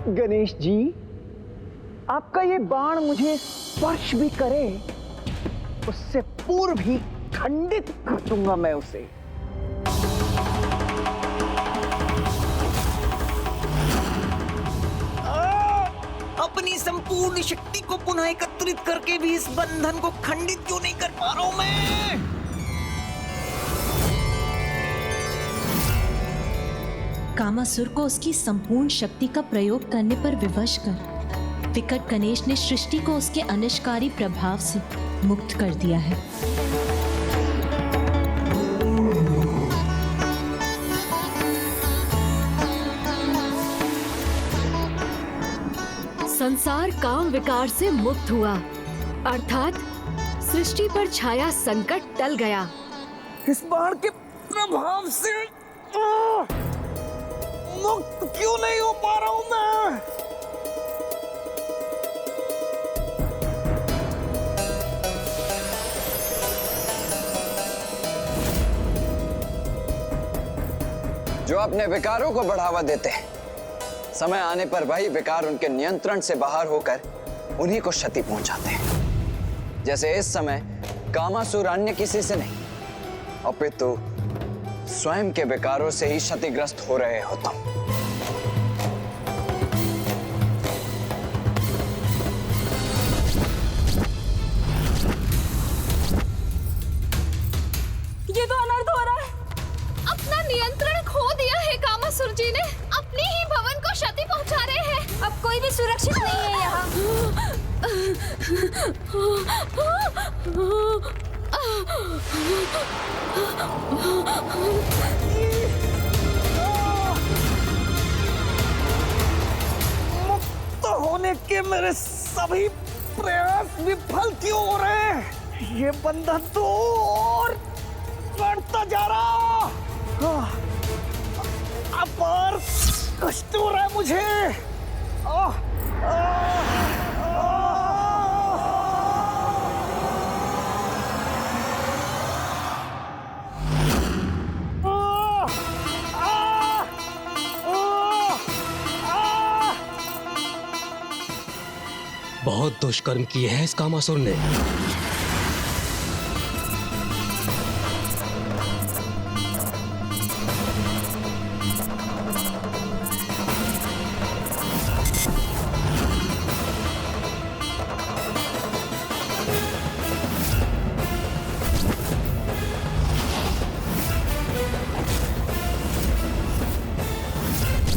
गणेश जी, आपका ये बाण मुझे स्पर्श भी करे, उससे पूर्व ही खंडित कर दूंगा मैं उसे। अपनी संपूर्ण शक्ति को पुनः एकत्रित करके भी इस बंधन को खंडित क्यों नहीं कर पा रहा हूं मैं? कामासुर को उसकी संपूर्ण शक्ति का प्रयोग करने पर विवश कर विकट गणेश ने सृष्टि को उसके अनिष्कारी प्रभाव से मुक्त कर दिया है। संसार काम विकार से मुक्त हुआ, अर्थात सृष्टि पर छाया संकट टल गया। इस बाण के प्रभाव से मुक्त क्यों नहीं हो पा रहा हूं मैं? जो अपने विकारों को बढ़ावा देते हैं, समय आने पर वही विकार उनके नियंत्रण से बाहर होकर उन्हीं को क्षति पहुंचाते हैं। जैसे इस समय कामासुर अन्य किसी से नहीं, अपितु स्वयं के विकारों से ही क्षतिग्रस्त हो रहे हो तुम। ये तो अनर्थ हो रहा है। अपना नियंत्रण खो दिया है कामासुर जी ने, अपने ही भवन को क्षति पहुंचा रहे हैं। अब कोई भी सुरक्षित नहीं है यहाँ। मुक्त होने के मेरे सभी प्रयास विफल क्यों हो रहे हैं? ये बंधन तो और बढ़ता जा रहा। अपार कष्ट हो रहा है मुझे। बहुत दुष्कर्म किए हैं इस कामासुर ने।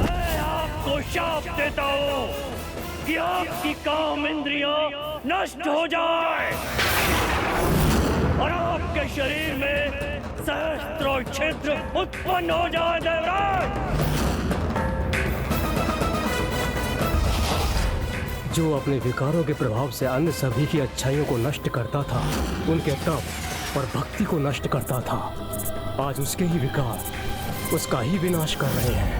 मैं आपको शाप देता हूँ कि आपकी काम इंद्रियां नष्ट हो जाए और आपके शरीर में सहस्त्रों छिद्र उत्पन्न हो जाए। देवराज, जो अपने विकारों के प्रभाव से अन्य सभी की अच्छाइयों को नष्ट करता था, उनके तप और भक्ति को नष्ट करता था, आज उसके ही विकार उसका ही विनाश कर रहे हैं।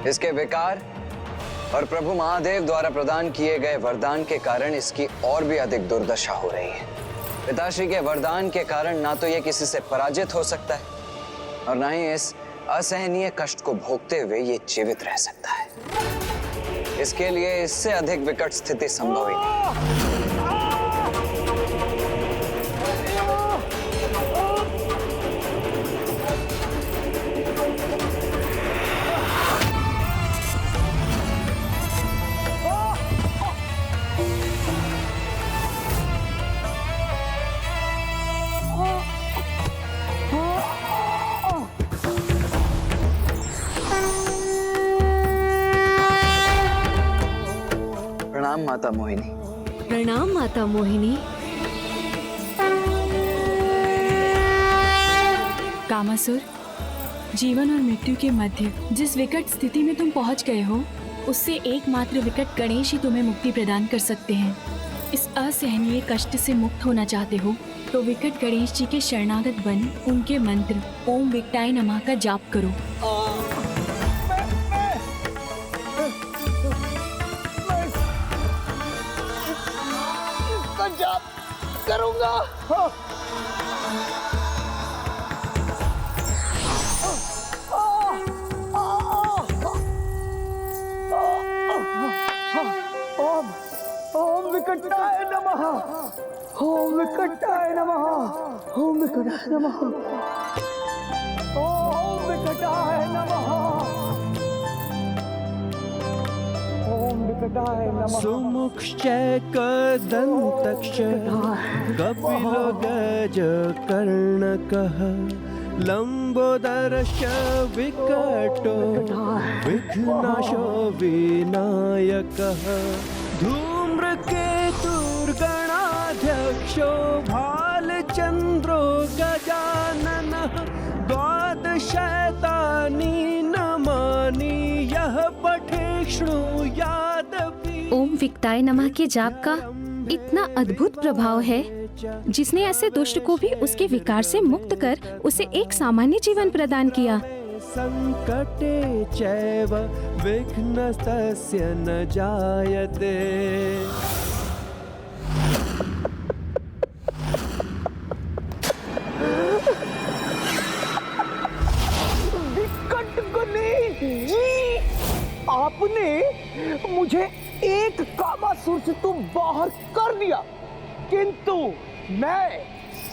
इसके विकार और प्रभु महादेव द्वारा प्रदान किए गए वरदान के कारण इसकी और भी अधिक दुर्दशा हो रही है। पिताश्री के वरदान के कारण ना तो ये किसी से पराजित हो सकता है और ना ही इस असहनीय कष्ट को भोगते हुए ये जीवित रह सकता है। इसके लिए इससे अधिक विकट स्थिति संभव ही नहीं। प्रणाम माता मोहिनी। प्रणाम माता मोहिनी। कामासुर, जीवन और मृत्यु के मध्य जिस विकट स्थिति में तुम पहुंच गए हो, उससे एकमात्र विकट गणेश ही तुम्हें मुक्ति प्रदान कर सकते हैं। इस असहनीय कष्ट से मुक्त होना चाहते हो तो विकट गणेश जी के शरणागत बन उनके मंत्र ओम विकटाय नमः का जाप करो। करूंगा। ओम विकटाय नमः। ओम विकटाय नमः। ओम विकटाय नमः। ओम विकटाय नमः। ओम विकटाय नमः। सुमुक्षश्च कदन्तश्च कपिलो गजकर्णकः लम्बोदरश्च विकटो विघ्नाशो विनायकः धूम्रकेतुर्गणाध्यक्षो भालचन्द्रो गजाननः द्वादशैतानि नामानि यः पठे शृणुयादपि। ओम विकटाय नमः के जाप का इतना अद्भुत प्रभाव है जिसने ऐसे दुष्ट को भी उसके विकार से मुक्त कर उसे एक सामान्य जीवन प्रदान किया। संकटे चैव विघ्नस्तस्य न जायते। विकट गणेश जी, आपने मुझे एक कामासुर से तो बाहर कर दिया, किंतु मैं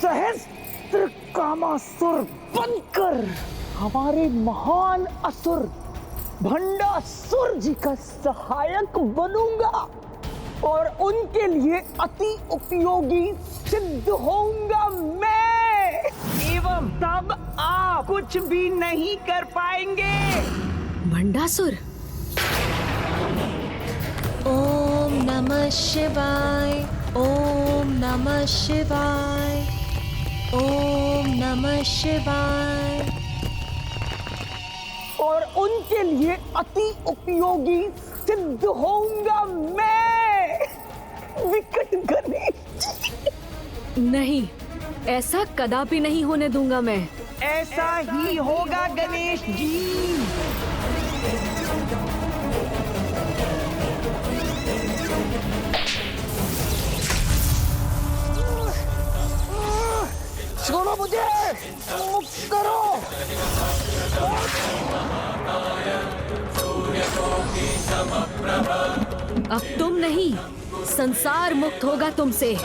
सहस्त्र कामासुर बनकर हमारे महान असुर भंडासुर जी का सहायक बनूंगा और उनके लिए अति उपयोगी सिद्ध होऊंगा मैं, एवं तब आप कुछ भी नहीं कर पाएंगे। भंडासुर। ओम नमः शिवाय। ओम नमः शिवाय। ओम नमः शिवाय। और उनके लिए अति उपयोगी सिद्ध होऊंगा मैं, विकट गणेश। नहीं, ऐसा कदापि नहीं होने दूंगा मैं। ऐसा ही होगा गणेश जी। छोड़ो मुझे, मुक्त करो। अब तुम नहीं, संसार मुक्त होगा तुमसे।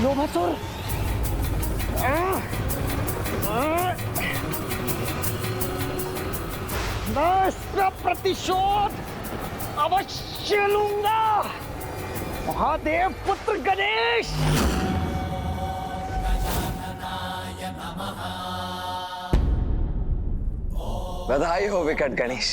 लोभासुर, मैं इसका प्रतिशोध अवश्य लूंगा। महादेव पुत्र गणेश। बधाई हो विकट गणेश।